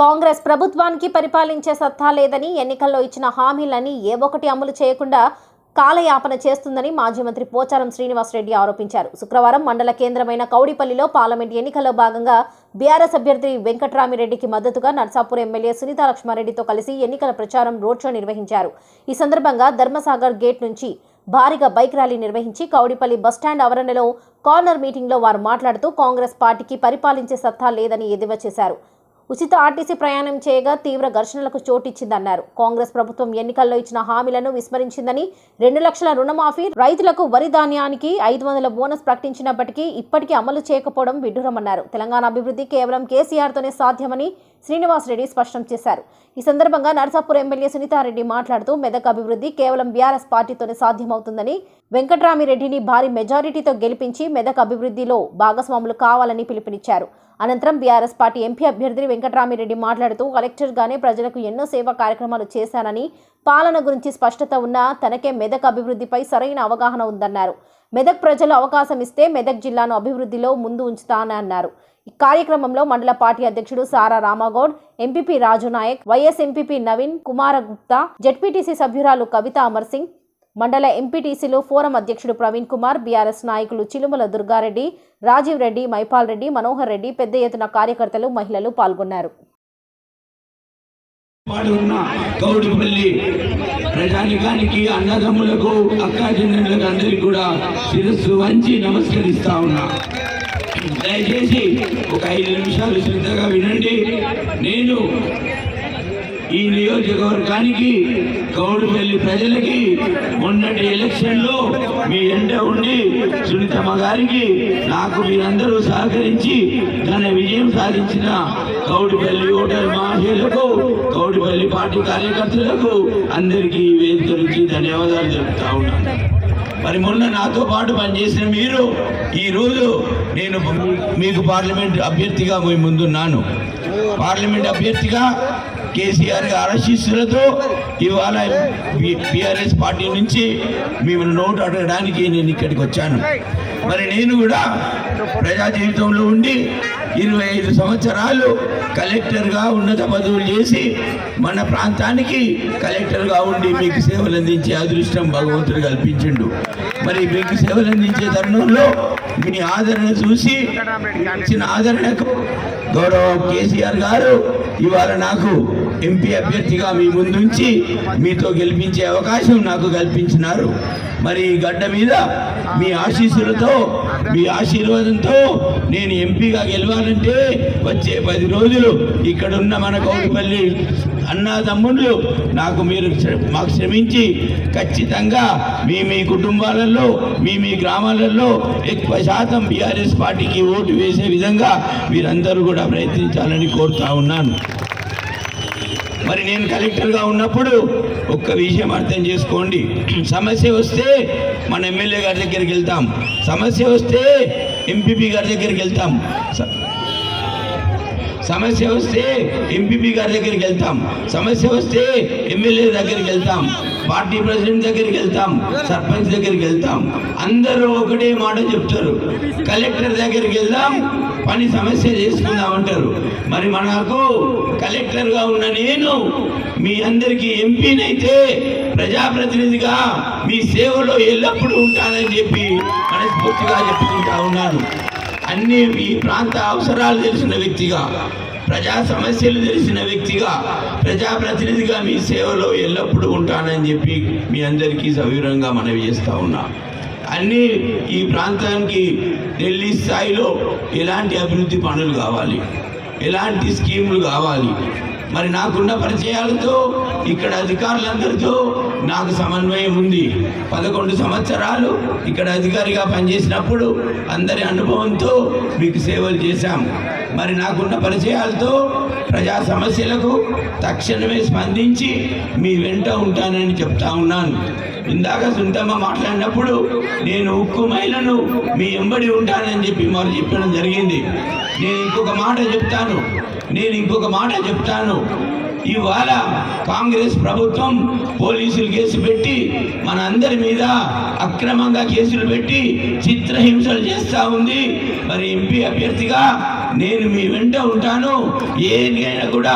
కాంగ్రెస్ ప్రభుత్వానికి పరిపాలించే సత్తా లేదని, ఎన్నికల్లో ఇచ్చిన హామీలని ఏ ఒక్కటి అమలు చేయకుండా కాలయాపన చేస్తుందని మాజీ మంత్రి పోచారం శ్రీనివాసరెడ్డి ఆరోపించారు. శుక్రవారం మండల కేంద్రమైన కౌడిపల్లిలో పార్లమెంట్ ఎన్నికల్లో భాగంగా బీఆర్ఎస్ అభ్యర్థి వెంకట్రామిరెడ్డికి మద్దతుగా నర్సాపూర్ ఎమ్మెల్యే సునీతా లక్ష్మారెడ్డితో కలిసి ఎన్నికల ప్రచారం రోడ్ షో నిర్వహించారు. ఈ సందర్భంగా ధర్మసాగర్ గేట్ నుంచి భారీగా బైక్ ర్యాలీ నిర్వహించి కౌడిపల్లి బస్టాండ్ ఆవరణలో కార్నర్ మీటింగ్లో వారు మాట్లాడుతూ కాంగ్రెస్ పార్టీకి పరిపాలించే సత్తా లేదని ఎద్దేవా చేశారు. ఉచిత ఆర్టీసీ ప్రయాణం చేయగా తీవ్ర ఘర్షణలకు చోటిచ్చిందన్నారు. కాంగ్రెస్ ప్రభుత్వం ఎన్నికల్లో ఇచ్చిన హామీలను విస్మరించిందని, 2 లక్షల రుణమాఫీ, రైతులకు వరి ధాన్యానికి 500 బోనస్ ప్రకటించినప్పటికీ ఇప్పటికీ అమలు చేయకపోవడం విడ్డూరమన్నారు. తెలంగాణ అభివృద్ధి కేవలం కేసీఆర్తోనే సాధ్యమని శ్రీనివాసరెడ్డి స్పష్టం చేశారు. ఈ సందర్భంగా నర్సాపూర్ ఎమ్మెల్యే సునీతారెడ్డి మాట్లాడుతూ మెదక్ అభివృద్ధి కేవలం బీఆర్ఎస్ పార్టీతోనే సాధ్యమవుతుందని, వెంకట్రామిరెడ్డిని భారీ మెజారిటీతో గెలిపించి మెదక్ అభివృద్ధిలో భాగస్వాములు కావాలని పిలుపునిచ్చారు. అనంతరం బీఆర్ఎస్ పార్టీ ఎంపీ అభ్యర్థి వెంకట్రామిరెడ్డి మాట్లాడుతూ కలెక్టర్గానే ప్రజలకు ఎన్నో సేవా కార్యక్రమాలు చేశానని, పాలన గురించి స్పష్టత ఉన్నా తనకే మెదక్ అభివృద్ధిపై సరైన అవగాహన ఉందన్నారు. మెదక్ ప్రజలు అవకాశం ఇస్తే మెదక్ జిల్లాను అభివృద్ధిలో ముందు ఉంచుతానన్నారు. ఈ కార్యక్రమంలో మండల పార్టీ అధ్యక్షుడు సారా రామాగౌడ్, ఎంపీపీ రాజు నాయక్, వైఎస్ ఎంపీపీ నవీన్ కుమార గుప్తా, జెడ్పీటీసీ సభ్యురాలు కవిత అమర్ సింగ్, మండల ఎంపీటీసీలు ఫోరం అధ్యక్షుడు ప్రవీణ్ కుమార్, బీఆర్ఎస్ నాయకులు చిలుమల దుర్గారెడ్డి, రాజీవ్ రెడ్డి, మైపాల్ రెడ్డి, మనోహర్ రెడ్డి, పెద్ద ఎత్తున కార్యకర్తలు, మహిళలు పాల్గొన్నారు. ప్రజానికానికి, అన్నదమ్ములకు, అక్కాచెల్లెళ్ళకు అందరికీ కూడా శిరస్సు వంచి నమస్కరిస్తా ఉన్నా. దయచేసి ఒక 5 నిమిషాలు శ్రద్ధగా వినండి. నేను ఈ నియోజకవర్గానికి, కౌడిపల్లి ప్రజలకి మొన్నటి ఎలక్షన్లో మీ ఎండ ఉండి సునీతమ్మ గారికి, నాకు మీరందరూ సహకరించి ఘన విజయం సాధించిన కౌడిపల్లి ఓటర్ మహిళలకు, కౌడిపల్లి పార్టీ కార్యకర్తలకు అందరికీ వేదిక నుంచి ధన్యవాదాలు తెలుపుతా ఉన్నాను. మరి మొన్న నాతో పాటు పనిచేసిన మీరు, ఈరోజు నేను మీకు పార్లమెంట్ అభ్యర్థిగా మీ ముందున్నాను. పార్లమెంట్ అభ్యర్థిగా కేసీఆర్ ఆశీస్సులతో ఇవాళ బీఆర్ఎస్ పార్టీ నుంచి మిమ్మల్ని నోటు అడగడానికి నేను ఇక్కడికి వచ్చాను. మరి నేను కూడా ప్రజా జీవితంలో ఉండి 25 సంవత్సరాలు కలెక్టర్గా ఉన్నత పదవులు చేసి మన ప్రాంతానికి కలెక్టర్గా ఉండి మీకు సేవలు అందించే అదృష్టం భగవంతుడు కల్పించిండు. మరి మీకు సేవలు అందించే తరుణంలో మీ ఆదరణ చూసి ఇచ్చిన ఆదరణకు గౌరవ కేసీఆర్ గారు ఇవాళ నాకు ఎంపీ అభ్యర్థిగా మీ ముందుంచి మీతో గెలిపించే అవకాశం నాకు కల్పించినారు. మరి ఈ గడ్డ మీద మీ ఆశీస్సులతో, మీ ఆశీర్వాదంతో నేను ఎంపీగా గెలవాలంటే వచ్చే 10 రోజులు ఇక్కడున్న మన కౌడిపల్లి అన్నదమ్ముళ్ళు మాకు శ్రమించి ఖచ్చితంగా మీ కుటుంబాలలో, మీ గ్రామాలలో ఎక్కువ శాతం బీఆర్ఎస్ పార్టీకి ఓటు వేసే విధంగా మీరందరూ కూడా ప్రయత్నించాలని కోరుతా ఉన్నాను. మరి నేను కలెక్టర్గా ఉన్నప్పుడు ఒక్క విషయం అర్థం చేసుకోండి. సమస్య వస్తే మన ఎమ్మెల్యే గారి దగ్గరికి వెళ్తాం, సమస్య వస్తే ఎంపీపీ గారి దగ్గరికి వెళ్తాం, సమస్య వస్తే ఎంపీపీ గారి దగ్గరికి వెళ్తాం, సమస్య వస్తే ఎమ్మెల్యే దగ్గరికి వెళ్తాం, పార్టీ ప్రెసిడెంట్ దగ్గరికి వెళ్తాం, సర్పంచ్ దగ్గరికి వెళ్తాం. అందరూ ఒకటే మాట చెప్తారు, కలెక్టర్ దగ్గరికి వెళ్దాం, పని సమస్య చేసుకుందామంటారు. మరి మనకు కలెక్టర్గా ఉన్న నేను మీ అందరికీ ఎంపీనైతే ప్రజాప్రతినిధిగా మీ సేవలో ఎల్లప్పుడూ ఉంటానని చెప్పి మనస్ఫూర్తిగా చెప్పుకుంటా ఉన్నాను. అన్ని ఈ ప్రాంత అవసరాలు తెలిసిన వ్యక్తిగా, ప్రజా సమస్యలు తెలిసిన వ్యక్తిగా, ప్రజాప్రతినిధిగా మీ సేవలో ఎల్లప్పుడూ ఉంటానని చెప్పి మీ అందరికీ సవివరంగా మనవి చేస్తూ ఉన్నా. అన్నీ ఈ ప్రాంతానికి ఢిల్లీ స్థాయిలో ఎలాంటి అభివృద్ధి పనులు కావాలి, ఎలాంటి స్కీములు కావాలి, మరి నాకున్న పరిచయాలతో, ఇక్కడ అధికారులందరితో నాకు సమన్వయం ఉంది. 11 సంవత్సరాలు ఇక్కడ అధికారిగా పనిచేసినప్పుడు అందరి అనుభవంతో మీకు సేవలు చేశాం. మరి నాకున్న పరిచయాలతో ప్రజా సమస్యలకు తక్షణమే స్పందించి మీ వెంట ఉంటానని చెప్తా ఉన్నాను. ఇందాక సుంతమ్మ మాట్లాడినప్పుడు నేను ఉక్కు మహిళను మీ ఎంబడి ఉంటానని చెప్పి మరి చెప్పడం జరిగింది. నేను ఇంకొక మాట చెప్తాను. ఇవాళ కాంగ్రెస్ ప్రభుత్వం పోలీసులు కేసు పెట్టి మన అందరి మీద అక్రమంగా కేసులు పెట్టి చిత్రహింసలు చేస్తూ ఉంది. మరి ఎంపీ అభ్యర్థిగా నేను మీ వెంట ఉంటాను. ఏదైనా కూడా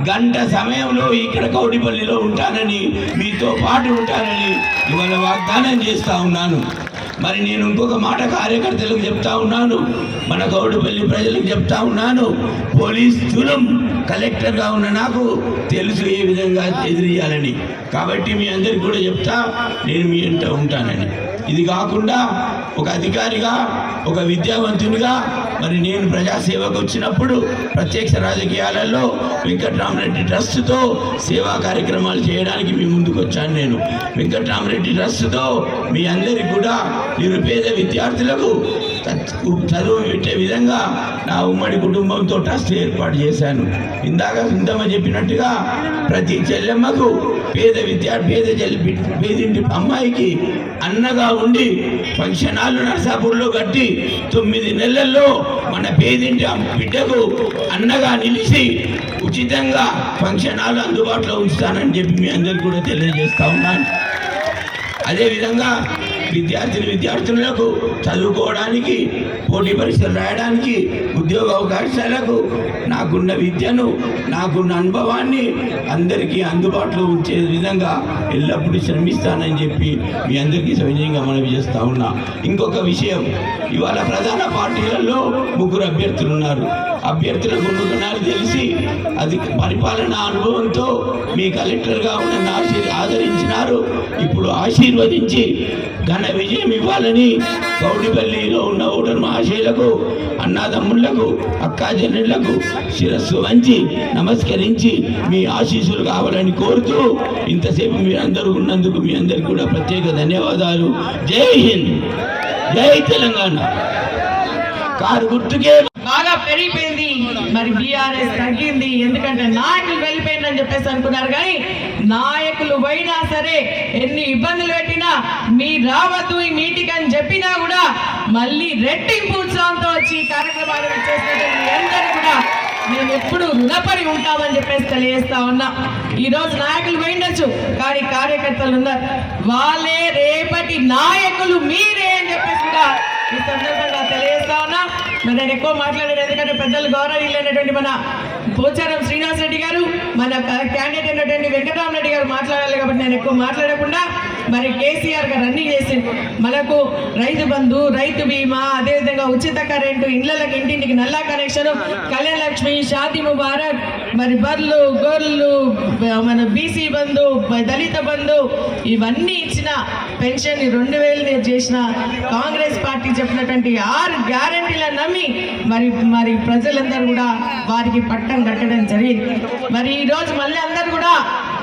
గంట సమయంలో ఇక్కడ కౌడిపల్లిలో ఉంటానని, మీతో పాటు ఉంటానని ఇవాళ వాగ్దానం చేస్తా ఉన్నాను. మరి నేను ఇంకొక మాట కార్యకర్తలకు చెప్తా ఉన్నాను, మన కౌడిపల్లి ప్రజలకు చెప్తా ఉన్నాను. పోలీస్ తులం కలెక్టర్గా ఉన్న నాకు తెలుసు ఏ విధంగా ఎదిరియాలని. కాబట్టి మీ అందరికీ కూడా చెప్తా, నేను మీ వెంట ఉంటానని. ఇది కాకుండా ఒక అధికారిగా, ఒక విద్యావంతునిగా మరి నేను ప్రజాసేవకు వచ్చినప్పుడు ప్రత్యక్ష రాజకీయాలలో వెంకట్రామరెడ్డి ట్రస్ట్తో సేవా కార్యక్రమాలు చేయడానికి మీ ముందుకు వచ్చాను. నేను వెంకట్రామరెడ్డి ట్రస్ట్తో మీ అందరికీ కూడా నిరుపేద విద్యార్థులకు చదువు పెట్టే విధంగా నా ఉమ్మడి కుటుంబంతో ట్రస్ట్ ఏర్పాటు చేశాను. ఇందాక సుందమ్మ చెప్పినట్టుగా ప్రతి చెల్లెమ్మకు పేదింటి అమ్మాయికి అన్నగా ఉండి ఫంక్షన్ హాల్ నర్సాపూర్లో కట్టి 9 నెలల్లో మన పేదింటి బిడ్డకు అన్నగా నిలిచి ఉచితంగా ఫంక్షన్ హాల్ అందుబాటులో ఉంచుతానని చెప్పి మీ అందరికీ కూడా తెలియజేస్తా ఉన్నాను. అదేవిధంగా విద్యార్థులకు చదువుకోవడానికి, పోటీ పరీక్షలు రాయడానికి, ఉద్యోగ అవకాశాలకు నాకున్న విద్యను, నాకున్న అనుభవాన్ని అందరికీ అందుబాటులో ఉంచే విధంగా ఎల్లప్పుడూ శ్రమిస్తానని చెప్పి మీ అందరికీ సవినయంగా మనవి చేస్తూ ఉన్నా. ఇంకొక విషయం, ఇవాళ ప్రధాన పార్టీలలో 3 అభ్యర్థులు ఉన్నారు. అభ్యర్థుల గుణగణాలు తెలిసి అది పరిపాలనా అనుభవంతో మీ కలెక్టర్గా ఉన్న ఆదరించినారు. ఇప్పుడు ఆశీర్వదించి ఘన విజయం ఇవ్వాలని కౌడిపల్లిలో ఉన్న ఓటర్ మహాశయులకు, అన్నాదమ్ముళ్లకు, అక్కాజనులకు శిరస్సు వంచి నమస్కరించి మీ ఆశీస్సులు కావాలని కోరుతూ ఇంతసేపు మీరందరూ ఉన్నందుకు మీ అందరికీ కూడా ప్రత్యేక ధన్యవాదాలు. జై హింద్, జై తెలంగాణ. కారు గుర్తుకే బాగా పెరిగిపోయింది, మరి బీఆర్ఎస్ తగ్గింది. ఎందుకంటే నాయకులు వెళ్ళిపోయిందని చెప్పేసి అనుకున్నారు. కానీ నాయకులు పోయినా సరే, ఎన్ని ఇబ్బందులు పెట్టినా, మీ రావద్దు ఈ మీటింగ్ అని చెప్పినా కూడా మళ్ళీ రెట్టింపు ఉత్సాహంతో వచ్చి కార్యక్రమాలు చేసినట్టు మీ అందరూ కూడా మేము ఎప్పుడు రుణపడి ఉంటామని చెప్పేసి తెలియజేస్తా ఉన్నా. ఈరోజు నాయకులు పోయిండొచ్చు, కానీ కార్యకర్తలు ఉన్నారు. వాళ్ళే రేపటి నాయకులు మీరే అని చెప్పేసి కూడా ఈ సందర్భంగా తెలియజేస్తా ఉన్నా. మరి నేను ఎక్కువ మాట్లాడాను, ఎందుకంటే పెద్దలు గౌరవనీయులైనటువంటి మన పోచారం శ్రీనివాస్ రెడ్డి గారు, మన క్యాండిడేట్ అయినటువంటి వెంకటరామరెడ్డి గారు మాట్లాడాలి. కాబట్టి నేను ఎక్కువ మాట్లాడకుండా, మరి కేసీఆర్ గారు అన్నీ చేసి మనకు రైతు బంధు, రైతు బీమా, అదేవిధంగా ఉచిత కరెంటు, ఇళ్లకి ఇంటింటికి నల్లా కనెక్షన్, కళ్యాణ లక్ష్మి, షాదీ ముబారక్, మరి బర్లు గొర్రెలు, మన బీసీ బంధు, దళిత బంధు, ఇవన్నీ ఇచ్చిన పెన్షన్ 2000 చేసిన కాంగ్రెస్ పార్టీ చెప్పినటువంటి 6 గ్యారెంటీలను నమ్మి మరి ప్రజలందరూ కూడా వారికి పట్టం కట్టడం జరిగింది. మరి ఈరోజు మళ్ళీ అందరు కూడా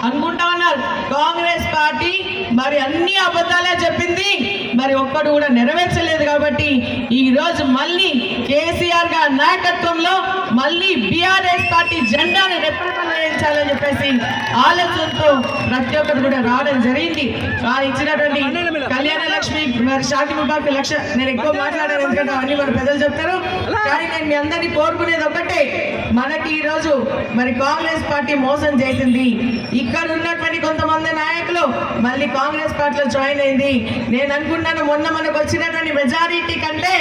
అనుకుంటా ఉన్నారు, కాంగ్రెస్ పార్టీ మరి అన్ని అబద్ధాలే చెప్పింది, మరి ఒక్కడు కూడా నెరవేర్చలేదు. కాబట్టి ఈ రోజు మళ్ళీ కేసీఆర్ గారి నాయకత్వంలో మళ్ళీ బీఆర్ఎస్ పార్టీ జెండాను రెప్పరెప్పలాడించాలని చెప్పేసి ఆలోచనతో ప్రతి ఒక్కరు కూడా రావడం జరిగింది. వారు ఇచ్చినటువంటి కళ్యాణ లక్ష్మి, మరి షాదీ ముబారక్ లక్ష, నేను ఎక్కువ మాట్లాడాను ఎందుకంటే అన్ని మరి పెద్దలు చెప్తారు. కానీ నేను మీ అందరినీ కోరుకునేది ఒకటే, మనకి ఈరోజు మరి కాంగ్రెస్ పార్టీ మోసం చేసింది. ఇక్కడ ఉన్నటువంటి కొంతమంది నాయకులు మళ్ళీ కాంగ్రెస్ పార్టీలో జాయిన్ అయింది. నేను అనుకున్నాను మొన్న మనకు వచ్చినటువంటి మెజారిటీ కంటే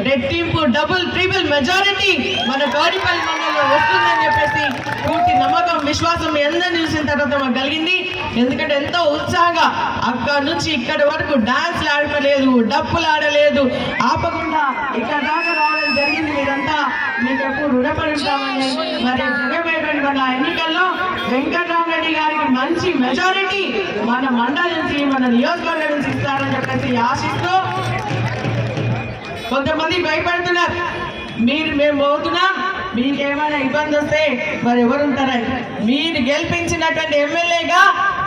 రెట్టింపు, డబుల్, ట్రిపుల్ మెజారిటీ మన కౌడిపల్లి మండలంలో వస్తుందని చెప్పేసి పూర్తి నమ్మకం, విశ్వాసం మీ అందరిని చూసిన తర్వాత మాకు కలిగింది. ఎందుకంటే ఎంతో ఉత్సాహంగా అక్కడ నుంచి ఇక్కడి వరకు డాన్స్లు ఆడలేదు, డప్పులు ఆడలేదు, ఆపకుండా ఇక్కడ దాకా రావడం జరిగింది. మీరంతా మీకు ఎప్పుడు రుణపడి ఉంటామని. మరి జరగబోయేటువంటి మన ఎన్నికల్లో వెంకటరామరెడ్డి గారికి మంచి మెజారిటీ మన మండలి నుంచి, మన నియోజకవర్గం నుంచి ఇస్తారని చెప్పేసి ఆశిస్తూ, కొంతమంది భయపడుతున్నారు, మేము పోతున్నాం, మీకేమైనా ఇబ్బంది వస్తే మరి ఎవరు ఉంటారని. మీరు గెలిపించినటువంటి ఎమ్మెల్యేగా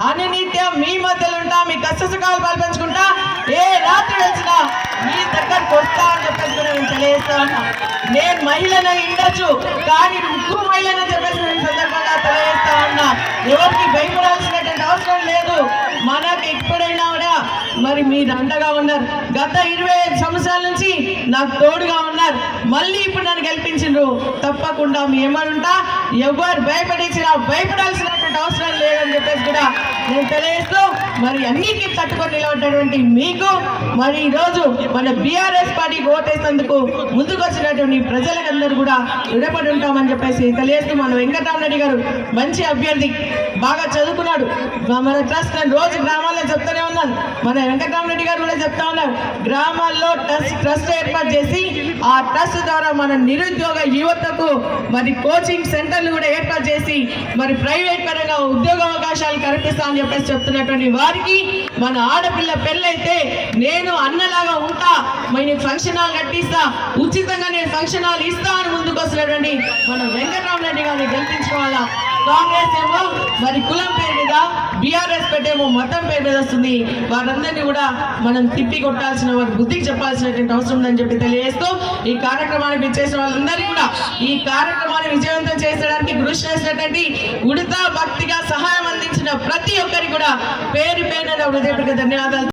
అనునిత్యం మీ మధ్యలో ఉంటా, మీ కష్ట సుఖాలు పాల్పంచుకుంటా, ఏ రాత్రి వచ్చినా మీ దగ్గరకు వస్తా అని చెప్పేసి నేను తెలియజేస్తా ఉన్నా. నేను మహిళను ఉండొచ్చు, కానీ ముగ్గురు మహిళను చెప్పేసి నేను సందర్భంగా తెలియజేస్తా ఉన్నా. ఎవరికి భయపడాల్సినటువంటి అవసరం లేదు. మనకి ఎప్పుడైనా కూడా మరి మీరు అండగా ఉన్నారు. గత 25 సంవత్సరాల నుంచి నాకు తోడుగా ఉన్నారు. మళ్ళీ ఇప్పుడు నన్ను గెలిపించిండ్రు. తప్పకుండా మీ ఏమనుంటా, ఎవరు భయపడాల్సినటువంటి అవసరం లేదని చెప్పేసి కూడా నేను తెలియజేస్తూ మరి అన్నిటికీ తట్టుకొని నిలబడ్డటువంటి మీకు మరి ఈరోజు మన బీఆర్ఎస్ పార్టీకి ఓటేసినందుకు ముందుకు వచ్చినటువంటి ప్రజలందరూ కూడా రుణపడి ఉంటామని చెప్పేసి తెలియజేస్తూ మన వెంకటరామరెడ్డి గారు మంచి అభ్యర్థి, బాగా చదువుకున్నాడు. మన ట్రస్ట్ నేను రోజు గ్రామాల్లో చెప్తూనే ఉన్నాను, మన వెంకటరామరెడ్డి గారు కూడా చెప్తా ఉన్నారు, గ్రామాల్లో ట్రస్ట్ ఏర్పాటు చేసి ఆ ట్రస్ట్ ద్వారా మన నిరుద్యోగ యువతకు మరి కోచింగ్ సెంటర్లు కూడా ఏర్పాటు చేసి మరి ప్రైవేట్ పరంగా ఉద్యోగ అవకాశాలు కల్పిస్తామని చెప్పేసి చెప్తున్నటువంటి వారికి మన ఆడపిల్ల పెళ్ళైతే నేను అన్నలాగా ఉంటా, మరి ఫంక్షన్ హాల్ కట్టిస్తా, ఉచితంగా నేను ఫంక్షన్ హాల్ ఇస్తా అని ముందుకు వస్తున్నటువంటి మన వెంకటరామరెడ్డి గారిని గెలిపించుకోవాలా. కాంగ్రెస్ ఏమో మరి కులం పేరు మీద, బీఆర్ఎస్ పెట్టేమో మతం పేరు మీద వస్తుంది. వారందరినీ కూడా మనం తిప్పి కొట్టాల్సిన, వారి బుద్ధికి చెప్పాల్సినటువంటి అవసరం ఉందని చెప్పి తెలియజేస్తూ ఈ కార్యక్రమానికి చేసిన వాళ్ళందరికీ కూడా ఈ కార్యక్రమాన్ని విజయవంతం చేసడానికి కృషి చేసినటువంటి ఉడతా భక్తిగా సహాయం అందించిన ప్రతి ఒక్కరికి కూడా పేరు పేరున హృదయపూర్వక ధన్యవాదాలు.